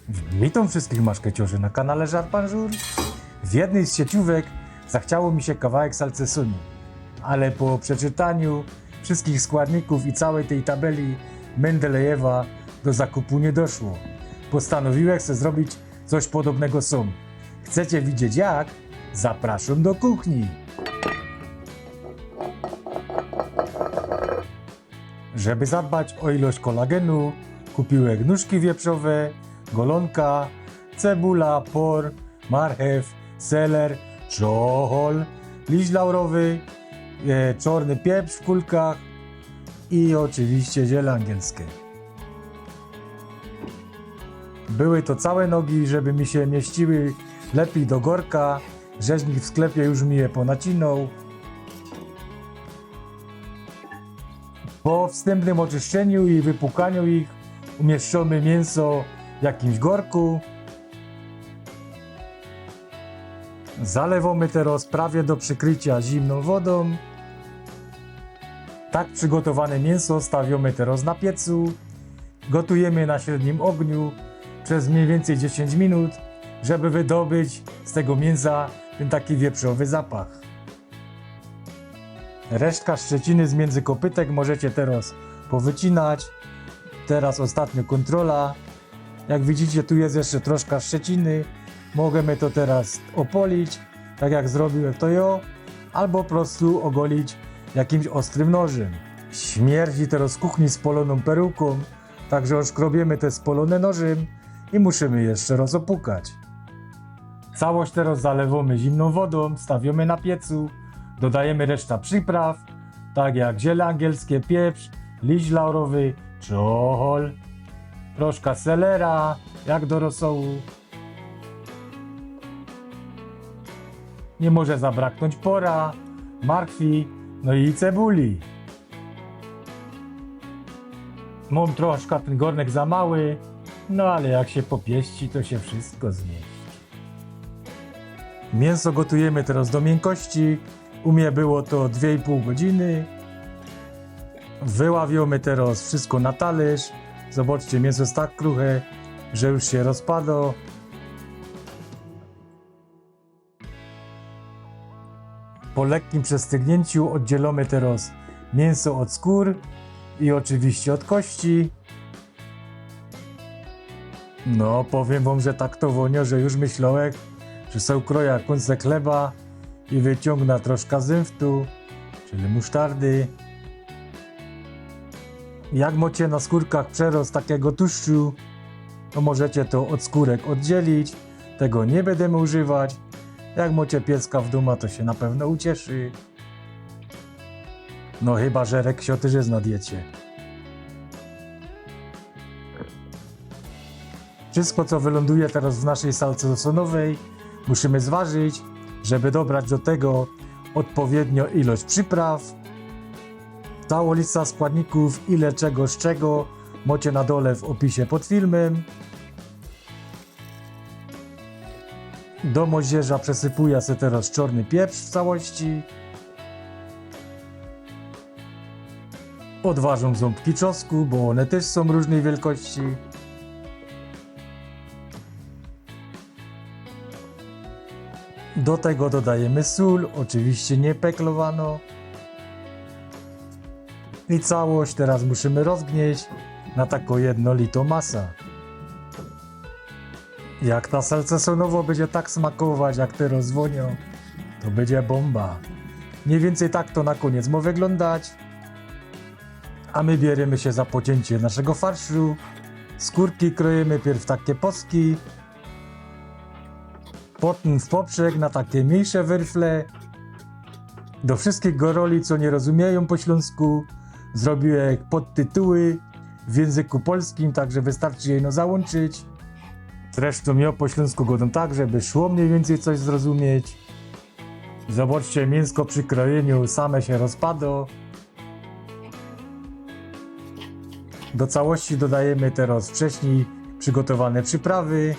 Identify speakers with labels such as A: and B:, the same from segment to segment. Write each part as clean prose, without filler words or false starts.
A: Witam wszystkich maszkeciorzy na kanale Żart Pan Żur. W jednej z sieciówek zachciało mi się kawałek salcesonu, ale po przeczytaniu wszystkich składników i całej tej tabeli Mendelejewa do zakupu nie doszło. Postanowiłem sobie zrobić coś podobnego sam. Chcecie widzieć jak? Zapraszam do kuchni. Żeby zadbać o ilość kolagenu, kupiłem nóżki wieprzowe, golonka, cebula, por, marchew, seler, czochol, liść laurowy, czarny pieprz w kulkach i oczywiście ziele angielskie. Były to całe nogi, żeby mi się mieściły lepiej do gorka. Rzeźnik w sklepie już mi je ponacinął. Po wstępnym oczyszczeniu i wypłukaniu ich umieszczamy mięso w jakimś gorku. Zalewamy teraz prawie do przykrycia zimną wodą. Tak przygotowane mięso stawiamy teraz na piecu. Gotujemy na średnim ogniu przez mniej więcej 10 minut, żeby wydobyć z tego mięsa ten taki wieprzowy zapach. Resztka szczeciny z między kopytek możecie teraz powycinać. Teraz ostatnio kontrola. Jak widzicie, tu jest jeszcze troszkę szczeciny. Możemy to teraz opolić, tak jak zrobiłem to ja, albo po prostu ogolić jakimś ostrym nożem. Śmierdzi teraz z kuchni spoloną peruką, także oszkrobiemy te spolone nożem i musimy jeszcze raz opłukać. Całość teraz zalewamy zimną wodą, stawiamy na piecu, dodajemy resztę przypraw, tak jak ziele angielskie, pieprz, liść laurowy, czochol, troszkę selera, jak do rosołu. Nie może zabraknąć pora, marchwi, no i cebuli. Mam troszkę ten garnek za mały, no ale jak się popieści, to się wszystko zmieści. Mięso gotujemy teraz do miękkości. U mnie było to 2,5 godziny. Wyławiamy teraz wszystko na talerz. Zobaczcie, mięso jest tak kruche, że już się rozpada. Po lekkim przestygnięciu oddzielamy teraz mięso od skór i oczywiście od kości. No, powiem wam, że tak to wonia, że już myślałem, że są kroja końce chleba i wyciągnę troszkę zynftu, czyli musztardy. Jak macie na skórkach przerost takiego tłuszczu, to możecie to od skórek oddzielić. Tego nie będziemy używać. Jak macie pieska w domu, to się na pewno ucieszy. No chyba, że Reksio też jest na diecie. Wszystko, co wyląduje teraz w naszej salce sosonowej, musimy zważyć, żeby dobrać do tego odpowiednio ilość przypraw. Cała lista składników, ile czego z czego, macie na dole w opisie pod filmem. Do moździerza przesypuję sobie teraz czarny pieprz w całości. Odważam ząbki czosnku, bo one też są różnej wielkości. Do tego dodajemy sól, oczywiście nie peklowano. I całość teraz musimy rozgnieść na taką jednolitą masę. Jak ta salsa sonowo będzie tak smakować, jak te rozwonią, to będzie bomba. Mniej więcej tak to na koniec ma wyglądać. A my bierzemy się za pocięcie naszego farszu. Skórki kroimy pierw takie poski. Potem w poprzek na takie mniejsze wyrfle. Do wszystkich goroli, co nie rozumieją po śląsku, zrobiłem podtytuły w języku polskim, także wystarczy je załączyć. Zresztą ja po śląsku godą tak, żeby szło mniej więcej coś zrozumieć. Zobaczcie, mięsko przy krojeniu same się rozpada. Do całości dodajemy teraz wcześniej przygotowane przyprawy.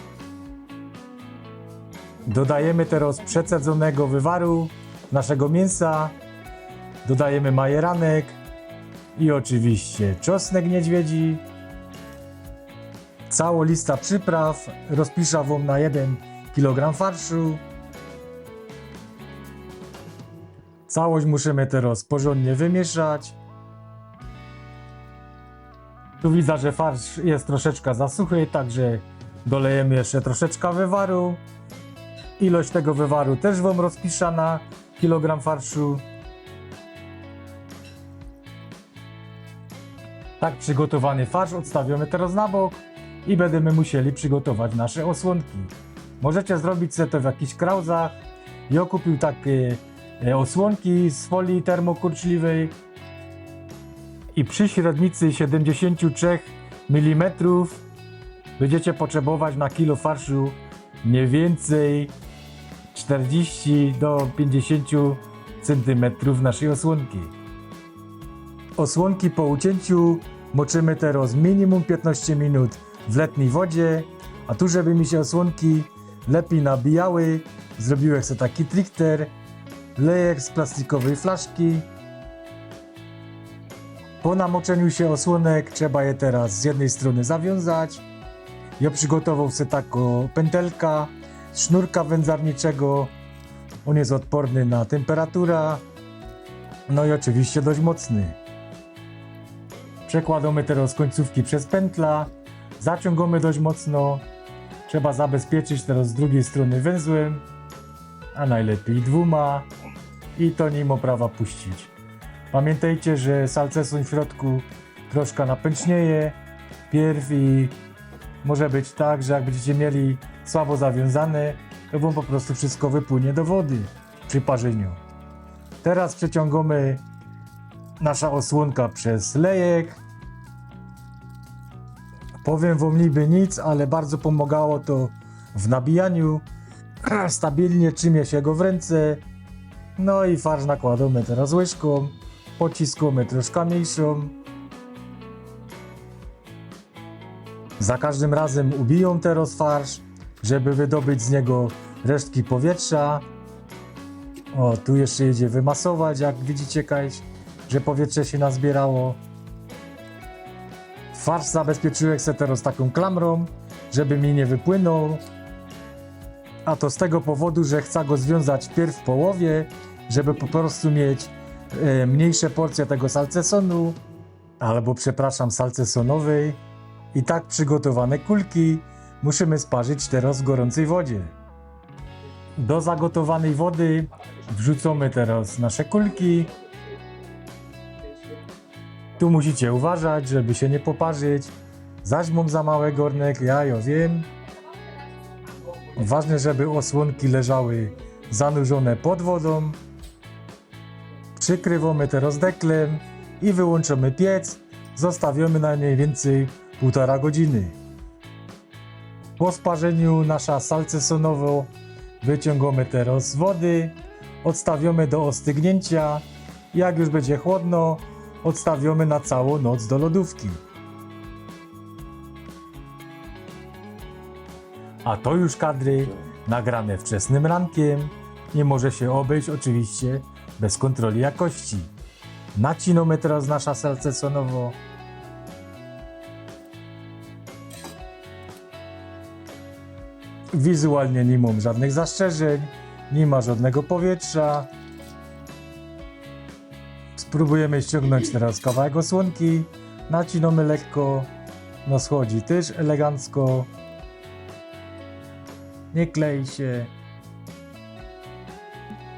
A: Dodajemy teraz przecedzonego wywaru naszego mięsa. Dodajemy majeranek i oczywiście czosnek niedźwiedzi. Cała lista przypraw rozpiszę wam na 1 kg farszu. Całość musimy teraz porządnie wymieszać. Tu widzę, że farsz jest troszeczkę za suchy, także dolejemy jeszcze troszeczkę wywaru. Ilość tego wywaru też wam rozpiszę na kilogram farszu. Tak przygotowany farsz odstawiamy teraz na bok i będziemy musieli przygotować nasze osłonki. Możecie zrobić sobie to w jakichś krauzach. Ja kupił takie osłonki z folii termokurczliwej i przy średnicy 73 mm będziecie potrzebować na kilo farszu mniej więcej 40 do 50 cm naszej osłonki. Osłonki po ucięciu moczymy teraz minimum 15 minut w letniej wodzie, a tu żeby mi się osłonki lepiej nabijały, zrobiłem sobie taki trichter, lejek z plastikowej flaszki. Po namoczeniu się osłonek trzeba je teraz z jednej strony zawiązać. Ja przygotował sobie taką pętelka, sznurka wędzarniczego. On jest odporny na temperaturę, no i oczywiście dość mocny. Przekładamy teraz końcówki przez pętla, zaciągamy dość mocno. Trzeba zabezpieczyć teraz z drugiej strony węzłem, a najlepiej 2 i to nim oprawa puścić. Pamiętajcie, że salceson w środku troszkę napęcznieje pierw i może być tak, że jak będziecie mieli słabo zawiązane, to wam po prostu wszystko wypłynie do wody przy parzeniu. Teraz przeciągamy nasza osłonka przez lejek. Powiem wam niby nic, ale bardzo pomagało to w nabijaniu. Stabilnie trzymie się go w ręce. No i farsz nakładamy teraz łyżką. Pociskamy troszkę mniejszą. Za każdym razem ubiją teraz farsz, żeby wydobyć z niego resztki powietrza. O, tu jeszcze idzie wymasować, jak widzicie, że powietrze się nazbierało. Farsz zabezpieczyłem sobie teraz taką klamrą, żeby mi nie wypłynął. A to z tego powodu, że chcę go związać pierw w połowie, żeby po prostu mieć mniejsze porcje tego salcesonu, albo przepraszam, salcesonowej. I tak przygotowane kulki musimy sparzyć teraz w gorącej wodzie. Do zagotowanej wody wrzucamy teraz nasze kulki. Tu musicie uważać, żeby się nie poparzyć. Zaś mam za mały garnek, ja wiem. Ważne, żeby osłonki leżały zanurzone pod wodą. Przykrywamy teraz deklem i wyłączamy piec. Zostawiamy na mniej więcej 1,5 godziny. Po sparzeniu nasza salcesonowo wyciągamy teraz z wody. Odstawiamy do ostygnięcia. Jak już będzie chłodno, odstawiamy na całą noc do lodówki. A to już kadry nagrane wczesnym rankiem. Nie może się obejść oczywiście bez kontroli jakości. Nacinamy teraz nasza salcesonowo. Wizualnie nie mam żadnych zastrzeżeń, nie ma żadnego powietrza. Spróbujemy ściągnąć teraz kawałek osłonki. Nacinamy lekko. No schodzi też elegancko. Nie klei się.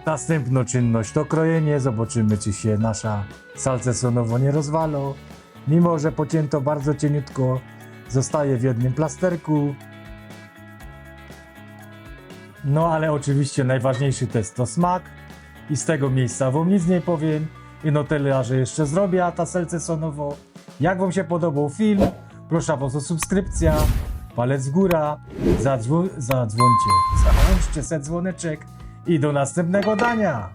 A: Następna czynność to krojenie. Zobaczymy, czy się nasza salcesonowo nie rozwala. Mimo że pocięto bardzo cieniutko, zostaje w jednym plasterku. No ale oczywiście najważniejszy test to smak. I z tego miejsca wam nic nie powiem. I no tyle, że jeszcze zrobię ta salcesonowo. Jak wam się podobał film, proszę was o subskrypcję, palec w górę, zadzwońcie, załączcie se dzwoneczek i do następnego dania.